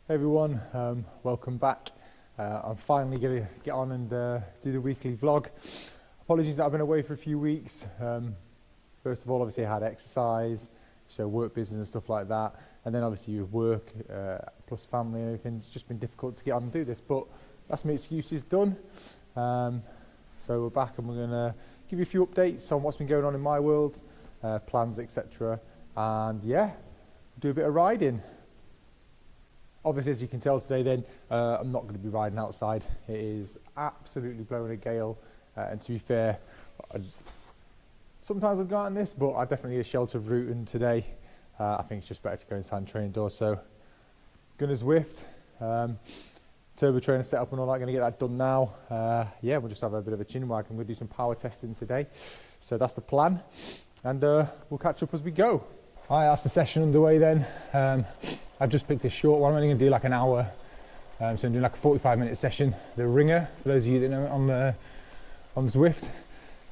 Hey everyone, welcome back. I'm finally going to get on and do the weekly vlog. Apologies that I've been away for a few weeks. First of all, obviously I had exercise, so work business and stuff like that. And then obviously with work, plus family and everything, it's just been difficult to get on and do this. But that's my excuses done. So we're back and we're going to give you a few updates on what's been going on in my world, plans, etc. And yeah, do a bit of riding. Obviously, as you can tell today then, I'm not going to be riding outside. It is absolutely blowing a gale. And to be fair, sometimes I'd go out on this, but I definitely need a sheltered route. And today, I think it's just better to go inside and train indoors. So, Gunner's Zwift, turbo trainer set up and all that, going to get that done now. Yeah, we'll just have a bit of a chin wag. I'm going to do some power testing today. So that's the plan. And we'll catch up as we go. All right, that's the session underway then. I've just picked a short one. I'm only going to do like an hour. So I'm doing like a 45-minute session. The Ringer, for those of you that know it on Zwift.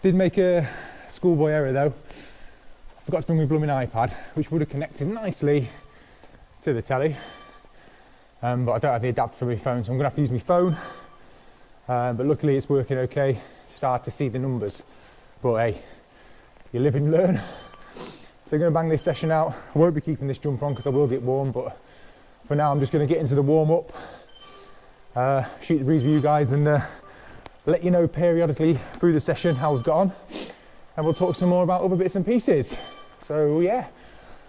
Did make a schoolboy error though. I forgot to bring my blooming iPad, which would have connected nicely to the telly. But I don't have the adapter for my phone, so I'm going to have to use my phone. But luckily it's working okay. It's just hard to see the numbers. But hey, you live and learn. So I'm going to bang this session out. I won't be keeping this jumper on because I will get warm, but for now I'm just going to get into the warm-up, shoot the breeze with you guys and let you know periodically through the session how we've got on, and we'll talk some more about other bits and pieces. So yeah,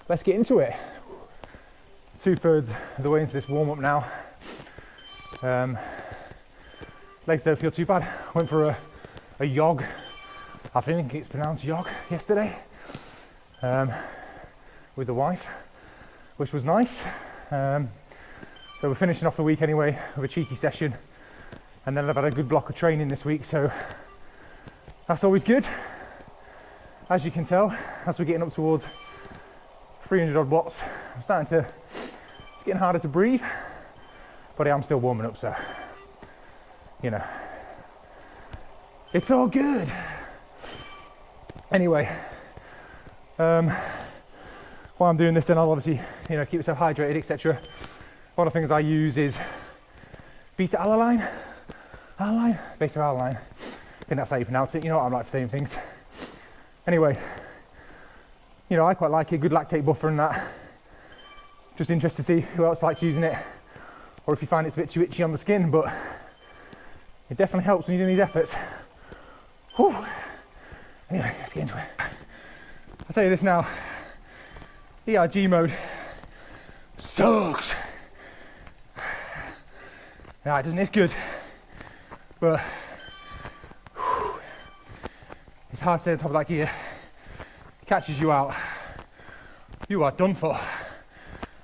let's get into it. 2/3 of the way into this warm-up now. Legs don't feel too bad. Went for a jog. I think it's pronounced jog yesterday. With the wife, which was nice. So we're finishing off the week anyway with a cheeky session, and then I've had a good block of training this week, so that's always good. As you can tell, as we're getting up towards 300 odd watts, I'm starting to, it's getting harder to breathe, but I'm still warming up, so you know, it's all good. Anyway, while I'm doing this, then I'll obviously, you know, keep myself hydrated, etc. One of the things I use is beta alanine, beta alanine. I think that's how you pronounce it. You know what I'm like for saying things. Anyway, you know, I quite like it. Good lactate buffer and that. Just interested to see who else likes using it, or if you find it's a bit too itchy on the skin. But it definitely helps when you're doing these efforts. Whew. Anyway, let's get into it. I'll tell you this now, ERG mode sucks. Yeah, it doesn't, it's good, but whew, it's hard to stay on top of that gear. It catches you out, you are done for.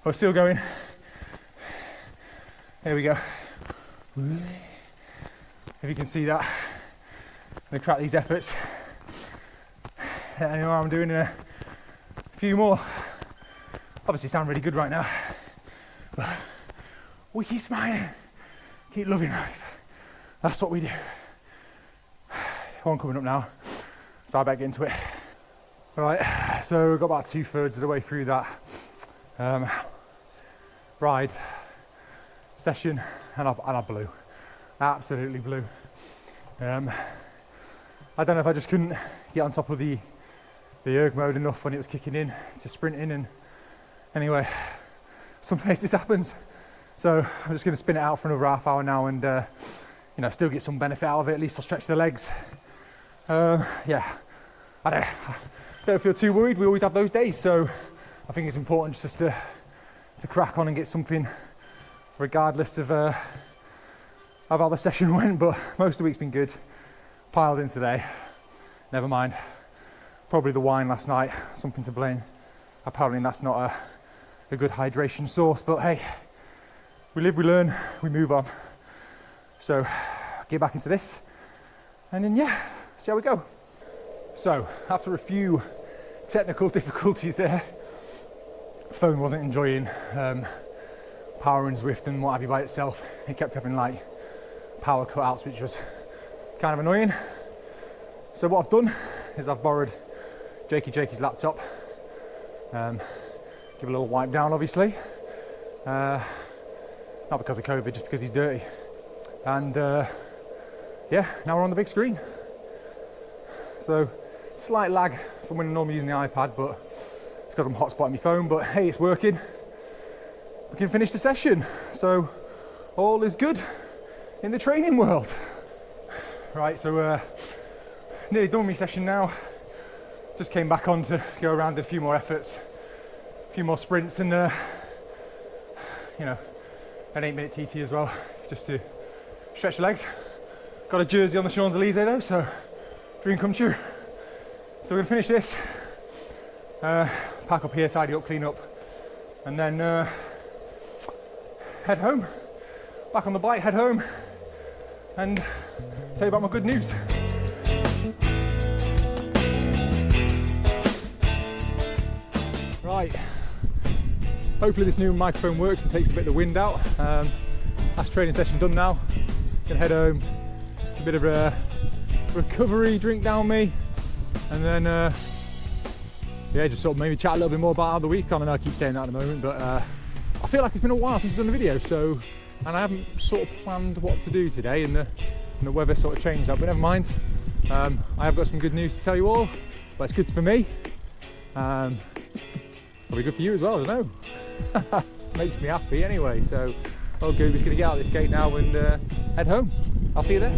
We're still going. There we go. If you can see that, I'm gonna crack these efforts. I know I'm doing a few more. Obviously sound really good right now, but we keep smiling, keep loving life. That's what we do. One coming up now, so I better get into it. All right, so we've got about 2/3 of the way through that ride session, and I blew, absolutely blew. I don't know if I just couldn't get on top of the erg mode enough when it was kicking in to sprinting, and anyway, sometimes this happens. So I'm just going to spin it out for another half hour now, and you know, still get some benefit out of it. At least I'll stretch the legs. Yeah, I don't feel too worried. We always have those days, so I think it's important just to crack on and get something, regardless of how the session went. But most of the week's been good. Piled in today. Never mind. Probably the wine last night, something to blame. Apparently that's not a good hydration source, but hey, we live, we learn, we move on. So get back into this, and then yeah, see how we go. So after a few technical difficulties there, phone wasn't enjoying powering Zwift and what have you by itself. It kept having like power cutouts, which was kind of annoying. So what I've done is I've borrowed Jakey's laptop, give a little wipe down obviously, not because of COVID, just because he's dirty. And yeah, now we're on the big screen. So slight lag from when I'm normally using the iPad, but it's because I'm hotspotting my phone. But hey, it's working. We can finish the session, so all is good in the training world. Right, so nearly done with my session now. Just came back on to go around, did a few more efforts, a few more sprints, and you know, an 8-minute TT as well, just to stretch the legs. Got a jersey on the Champs-Elysees though, so dream come true. So we're gonna finish this, pack up here, tidy up, clean up, and then head home. Back on the bike, head home, and tell you about my good news. Right, hopefully this new microphone works and takes a bit of the wind out. Last training session done now. Gonna head home, a bit of a recovery drink down me, and then yeah, just sort of maybe chat a little bit more about how the week's gone. I know I keep saying that at the moment, but I feel like it's been a while since I've done a video, so, and I haven't sort of planned what to do today, and the weather sort of changed up, but never mind. I have got some good news to tell you all, but it's good for me. Probably good for you as well, I don't know. Makes me happy anyway, so old Gooby's gonna get out of this gate now and head home. I'll see you there.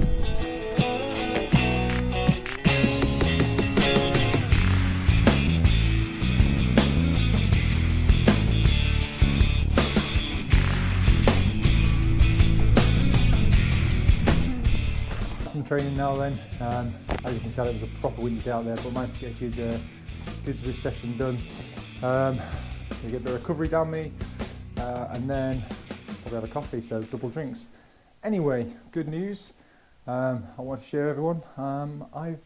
Training now then. As you can tell, it was a proper windy day out there, but managed to get a good Swiss session done. We get the recovery down me, and then probably have a coffee, so double drinks. Anyway, good news. I want to share everyone. I've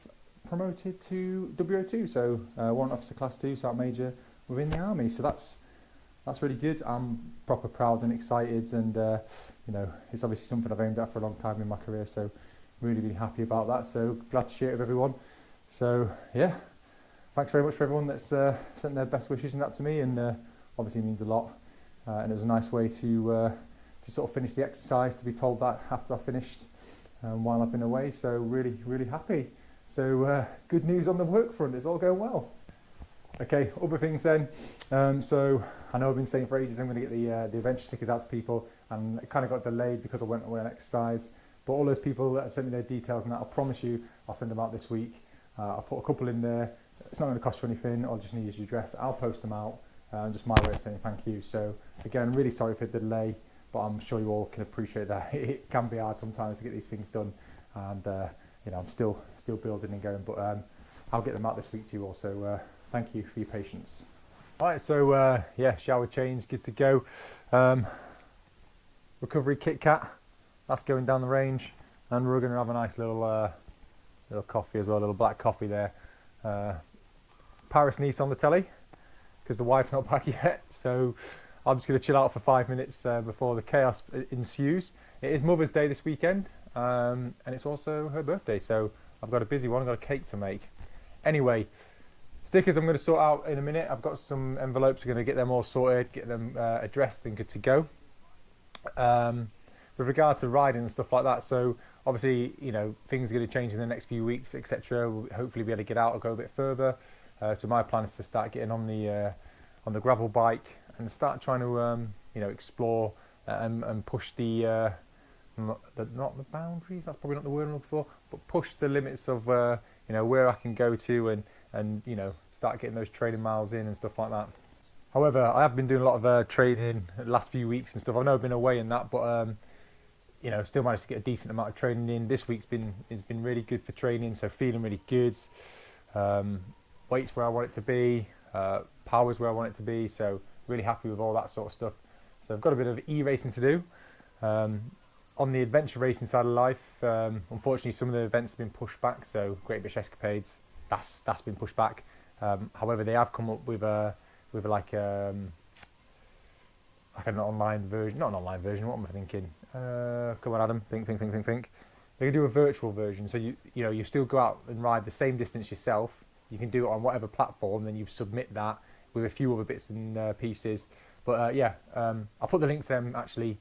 promoted to WO2, so Warrant Officer Class 2, Sergeant Major within the Army. So that's really good. I'm proper proud and excited, and you know, it's obviously something I've aimed at for a long time in my career. So really happy about that, so glad to share it with everyone. So yeah, thanks very much for everyone that's sent their best wishes and that to me, and obviously means a lot, and it was a nice way to sort of finish the exercise, to be told that after I finished while I've been away. So really happy. So good news on the work front, it's all going well. Okay, other things then. So I know I've been saying for ages I'm going to get the adventure stickers out to people, and it kind of got delayed because I went away on exercise. But all those people that have sent me their details and that, I promise you, I'll send them out this week. I'll put a couple in there. It's not going to cost you anything. I'll just need your address. I'll post them out. Just my way of saying thank you. So again, really sorry for the delay, but I'm sure you all can appreciate that. It can be hard sometimes to get these things done, and you know, I'm still building and going. But I'll get them out this week to you all. So thank you for your patience. All right. So yeah, shower change, good to go. Recovery Kit Kat. That's going down the range, and we're going to have a nice little coffee as well, a little black coffee there. Paris-Nice on the telly, because the wife's not back yet, so I'm just going to chill out for 5 minutes before the chaos ensues. It is Mother's Day this weekend, and it's also her birthday, so I've got a busy one. I've got a cake to make. Anyway, stickers I'm going to sort out in a minute. I've got some envelopes. We're going to get them all sorted, get them addressed and good to go. With regard to riding and stuff like that, so obviously, you know, things are going to change in the next few weeks, etc. We'll hopefully be able to get out or go a bit further. So my plan is to start getting on the gravel bike and start trying to you know, explore and push the not the boundaries. That's probably not the word I'm looking for, but push the limits of you know, where I can go to, and you know, start getting those training miles in and stuff like that. However, I have been doing a lot of training the last few weeks and stuff. I know I've been away in that, but you know, still managed to get a decent amount of training in. This week's been really good for training, so feeling really good. Weight's where I want it to be, power's where I want it to be, so really happy with all that sort of stuff. So I've got a bit of e-racing to do. On the adventure racing side of life, unfortunately some of the events have been pushed back, so Great British Escapades, that's been pushed back. However, they have come up with like an online version, not an online version, what am I thinking? Come on Adam, think. They can do a virtual version, so you know, you still go out and ride the same distance yourself. You can do it on whatever platform, then you submit that with a few other bits and pieces. But yeah, I'll put the link to them actually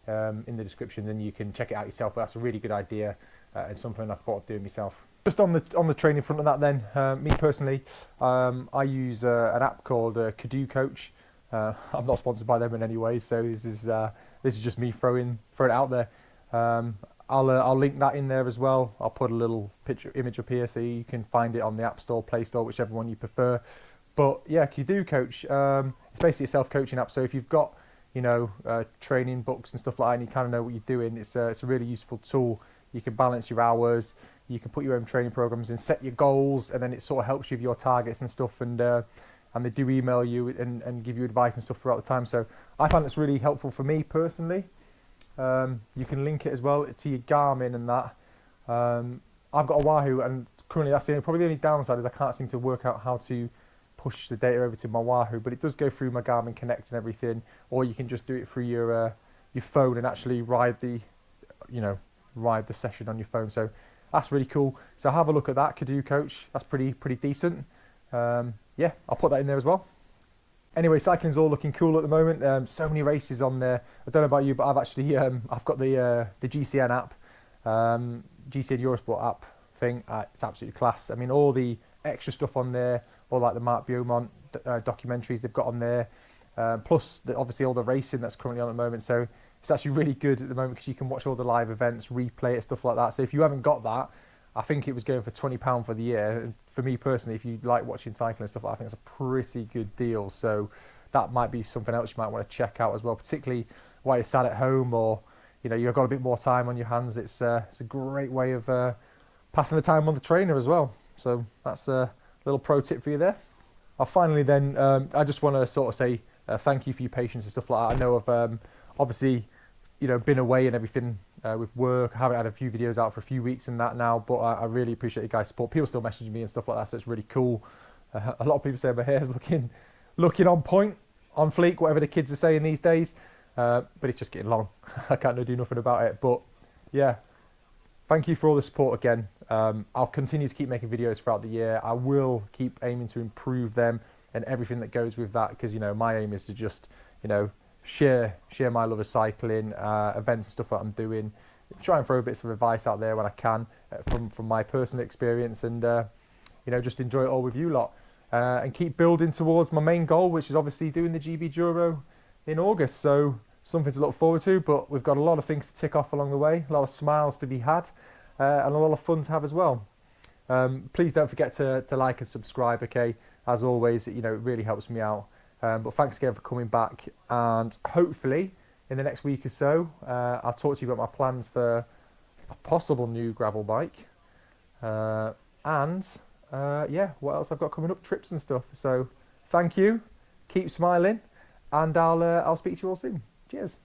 in the description, then you can check it out yourself. But that's a really good idea and something I thought of doing myself. Just on the training front of that, then me personally, I use an app called Kado Coach. I'm not sponsored by them in any way, so this is just me throwing it out there. I'll link that in there as well. I'll put a little image up here so you can find it on the App Store, Play Store, whichever one you prefer. But yeah, Kado Coach, it's basically a self-coaching app. So if you've got, you know, training books and stuff like that, and you kind of know what you're doing, it's a really useful tool. You can balance your hours, you can put your own training programs and set your goals, and then it sort of helps you with your targets and stuff. And they do email you and give you advice and stuff throughout the time. So I find it's really helpful for me personally. You can link it as well to your Garmin and that. I've got a Wahoo, and currently that's probably the only downside is I can't seem to work out how to push the data over to my Wahoo, but it does go through my Garmin Connect and everything, or you can just do it through your phone and actually ride the session on your phone. So that's really cool. So have a look at that, Kado Coach. That's pretty decent. Yeah, I'll put that in there as well. Anyway, cycling's all looking cool at the moment. So many races on there. I don't know about you, but I've actually I've got the GCN app, GCN Eurosport app thing. It's absolutely class. I mean, all the extra stuff on there, all like the Mark Beaumont documentaries they've got on there, plus obviously all the racing that's currently on at the moment. So it's actually really good at the moment because you can watch all the live events, replay it, stuff like that. So if you haven't got that, I think it was going for £20 for the year. And for me personally, if you like watching cycling and stuff, I think it's a pretty good deal. So that might be something else you might want to check out as well, particularly while you're sat at home, or you know, you've got a bit more time on your hands. It's a great way of passing the time on the trainer as well. So that's a little pro tip for you there. Finally then, I just want to sort of say thank you for your patience and stuff like that. I know I've obviously, you know, been away and everything with work. I haven't had a few videos out for a few weeks and that now, but I really appreciate you guys' support. People still message me and stuff like that, so it's really cool. A lot of people say my hair's looking on point, on fleek, whatever the kids are saying these days, but it's just getting long. I can't do nothing about it. But yeah, thank you for all the support again. I'll continue to keep making videos throughout the year. I will keep aiming to improve them and everything that goes with that, because, you know, my aim is to just, you know, share my love of cycling, events and stuff that I'm doing, try and throw bits of advice out there when I can from my personal experience, and you know, just enjoy it all with you lot, and keep building towards my main goal, which is obviously doing the GB Duro in August. So something to look forward to, but we've got a lot of things to tick off along the way, a lot of smiles to be had, and a lot of fun to have as well. Please don't forget to like and subscribe, okay? As always, you know, it really helps me out. But thanks again for coming back, and hopefully in the next week or so I'll talk to you about my plans for a possible new gravel bike, and yeah, what else I've got coming up, trips and stuff. So thank you, keep smiling, and I'll speak to you all soon. Cheers.